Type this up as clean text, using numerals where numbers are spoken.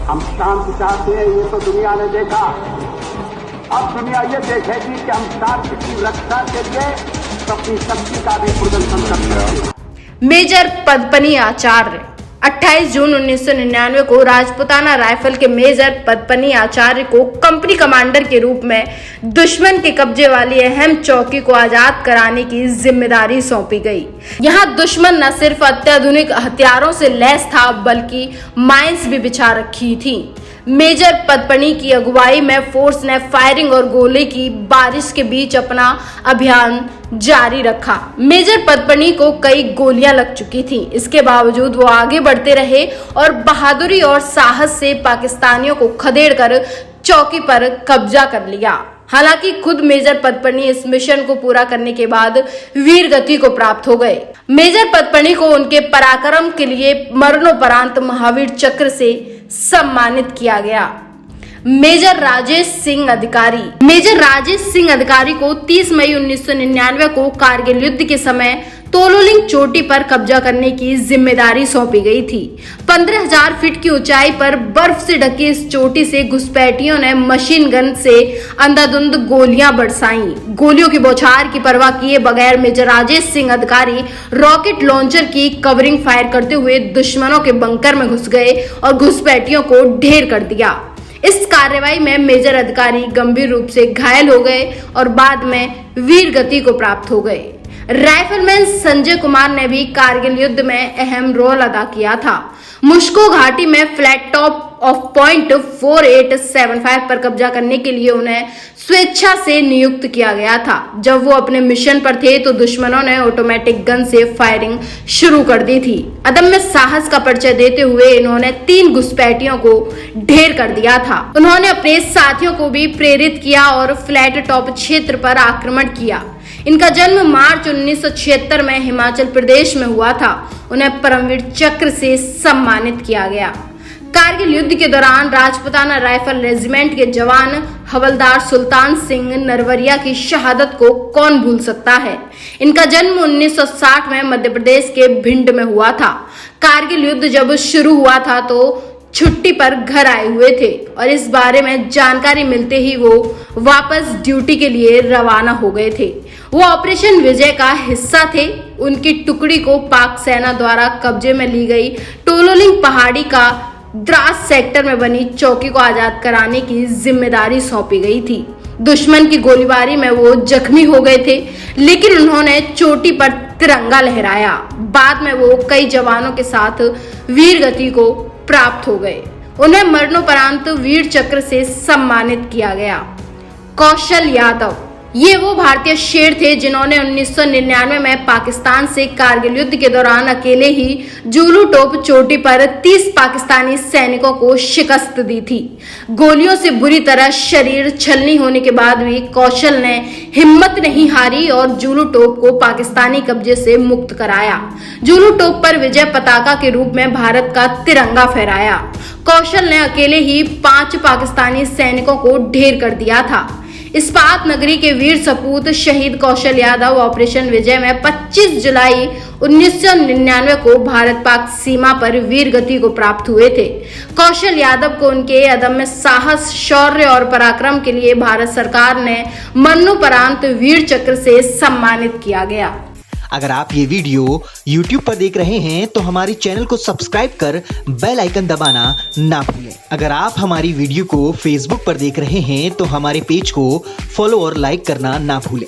हम शांति चाहते हैं, ये तो दुनिया ने देखा। अब दुनिया ये देखेगी कि हम शांति की रक्षा के लिए अपनी शक्ति का भी प्रदर्शन करते हैं। मेजर पदपनी आचार्य 28 जून 1999 को राजपुताना राइफल के मेजर पदपनी आचार्य को कंपनी कमांडर के रूप में दुश्मन के कब्जे वाली अहम चौकी को आजाद कराने की जिम्मेदारी सौंपी गई। यहां दुश्मन न सिर्फ अत्याधुनिक हथियारों से लैस था बल्कि माइंस भी बिछा रखी थी। मेजर पदपनी की अगुवाई में फोर्स ने फायरिंग और गोले की बारिश के बीच अपना अभियान जारी रखा। मेजर पदपनी को कई गोलियां लग चुकी थीं। इसके बावजूद वो आगे बढ़ते रहे और बहादुरी और साहस से पाकिस्तानियों को खदेड़कर चौकी पर कब्जा कर लिया। हालांकि खुद मेजर पदपनी इस मिशन को पूरा करने के बाद वीर गति को प्राप्त हो गए। मेजर पदपनी को उनके पराक्रम के लिए मरणोपरांत महावीर चक्र से सम्मानित किया गया। मेजर राजेश सिंह अधिकारी को 30 मई 1999 को कारगिल युद्ध के समय तोलोलिंग चोटी पर कब्जा करने की जिम्मेदारी सौंपी गई थी। 15,000 फीट की ऊंचाई पर बर्फ से ढकी इस चोटी से घुसपैठियों ने मशीन गन से अंधाधुंध गोलियां बरसाईं। गोलियों की बौछार की परवाह किए बगैर मेजर राजेश सिंह अधिकारी रॉकेट लॉन्चर की कवरिंग फायर करते हुए दुश्मनों के बंकर में घुस गए और घुसपैठियों को ढेर कर दिया। इस कार्रवाई में मेजर अधिकारी गंभीर रूप से घायल हो गए और बाद में वीर गति को प्राप्त हो गए। राइफलमैन संजय कुमार ने भी कारगिल युद्ध में अहम रोल अदा किया था। मुश्को घाटी में फ्लैट टॉप ऑफ पॉइंट 4875 पर कब्जा करने के लिए उन्हें स्वेच्छा से नियुक्त किया गया था। जब वो अपने मिशन पर थे तो दुश्मनों ने ऑटोमेटिक गन से फायरिंग शुरू कर दी थी। अदम्य साहस का परिचय देते हुए इन्होंने 3 घुसपैठियों को ढेर कर दिया था। उन्होंने अपने साथियों को भी प्रेरित किया और फ्लैट टॉप क्षेत्र पर आक्रमण किया। इनका जन्म मार्च 1976 में हिमाचल प्रदेश में हुआ था। उन्हें परमवीर चक्र से सम्मानित किया गया। कारगिल युद्ध के दौरान राजपुताना राइफल रेजिमेंट के जवान हवलदार सुल्तान सिंह नरवरिया की शहादत को कौन भूल सकता है। इनका जन्म 1960 में मध्य प्रदेश के भिंड में हुआ था। कारगिल युद्ध जब शुरू हुआ था तो छुट्टी पर घर आए हुए थे और इस बारे में जानकारी मिलते ही वो वापस ड्यूटी के लिए रवाना हो गए थे। वो ऑपरेशन विजय का हिस्सा थे। उनकी टुकड़ी को पाक सेना द्वारा कब्जे में ली गई टोलोलिंग पहाड़ी का द्रास सेक्टर में बनी चौकी को आजाद कराने की जिम्मेदारी सौंपी गई थी। दुश्मन की गोलीबारी में वो जख्मी हो गए थे, लेकिन उन्होंने चोटी पर तिरंगा लहराया। बाद में वो कई जवानों के साथ वीर गति को प्राप्त हो गए। उन्हें मरणोपरांत वीर चक्र से सम्मानित किया गया। कौशल यादव ये वो भारतीय शेर थे जिन्होंने 1999 में पाकिस्तान से कारगिल युद्ध के दौरान अकेले ही जुलू टोप चोटी पर 30 पाकिस्तानी सैनिकों को शिकस्त दी थी। गोलियों से बुरी तरह शरीर छलनी होने के बाद भी कौशल ने हिम्मत नहीं हारी और जुलू टोप को पाकिस्तानी कब्जे से मुक्त कराया। जुलू टोप पर विजय पताका के रूप में भारत का तिरंगा फहराया। कौशल ने अकेले ही 5 पाकिस्तानी सैनिकों को ढेर कर दिया था। इस्पात नगरी के वीर सपूत शहीद कौशल यादव ऑपरेशन विजय में 25 जुलाई 1999 को भारत पाक सीमा पर वीर गति को प्राप्त हुए थे। कौशल यादव को उनके अदम्य साहस, शौर्य और पराक्रम के लिए भारत सरकार ने मरणोपरांत वीर चक्र से सम्मानित किया गया। अगर आप ये वीडियो YouTube पर देख रहे हैं तो हमारे चैनल को सब्सक्राइब कर बेल आइकन दबाना ना भूलें। अगर आप हमारी वीडियो को Facebook पर देख रहे हैं तो हमारे पेज को फॉलो और लाइक करना ना भूलें।